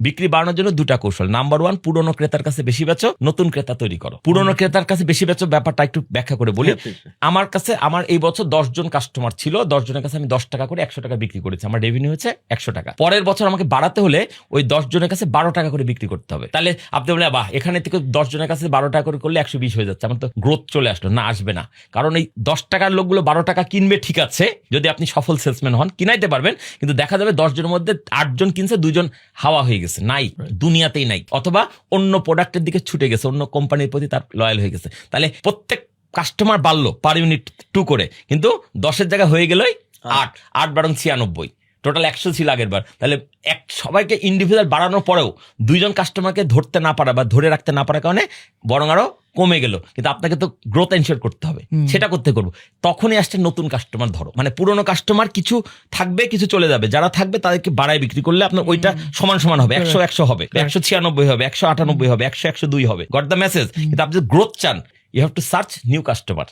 বিক্রি বাড়ানোর জন্য দুটা কৌশল। নাম্বার 1, পুরনো ক্রেতার কাছে বেশি বেচো, নতুন ক্রেতা তৈরি করো। পুরনো ক্রেতার কাছে বেশি বেচো ব্যাপারটা একটু ব্যাখ্যা করে বলি। আমার কাছে আমার এই বছর 10 জন কাস্টমার ছিল, 10 জনের কাছে আমি 10 টাকা করে 100 টাকা বিক্রি করেছি, আমার রেভিনিউ হচ্ছে 100 টাকা। পরের বছর আমাকে বাড়াতে হলে ওই 10 জনের কাছে 12 টাকা করে বিক্রি করতে হবে। তাহলে আপনি বলে বাহ, এখানে থেকে 10 জনের কাছে 12 টাকা করে করলে 120 হয়ে যাচ্ছে, আমার তো গ্রোথ চলে আসলো না। আসবে না, কারণ এই 10 টাকার লোকগুলো 12 টাকা কিনবে, ঠিক আছে, যদি আপনি সফল সেলসম্যান হন কিনাইতে পারবেন, কিন্তু দেখা যাবে 10 জনের মধ্যে 8 জন কিনছে, 2 জন হাওয়া হয়ে গেছে, নাই, দুনিয়াতেই নাই, অথবা অন্য প্রোডাক্টের দিকে ছুটে গেছে, অন্য কোম্পানির প্রতি তার লয়াল হয়ে গেছে। তাহলে প্রত্যেক কাস্টমার বাড়লো পার ইউনিট 2 করে, কিন্তু 10-এর জায়গায় হয়ে গেলই 8 বরং 96, টোটাল 100 ছিল আগের বার। তাহলে সবাইকে ইন্ডিভিজুয়াল বাড়ানোর পরেও 2 জন কাস্টমারকে ধরতে না পারা বা ধরে রাখতে না পারার কারণে বরং আরো কমে গেল। কিন্তু আপনাকে তো গ্রোথ এনশিওর করতে হবে, সেটা করতে করবো। তখনই আসছে নতুন কাস্টমার ধরো, মানে পুরোনো কাস্টমার কিছু থাকবে, কিছু চলে যাবে, যারা থাকবে তাদেরকে বাড়ায় বিক্রি করলে আপনার ওইটা সমান সমান হবে, 100 হবে, 196 হবে, 198 হবে, 100 102 হবে। Got the message? কিন্তু আপনি যদি গ্রোথ চান, you have to search new customer.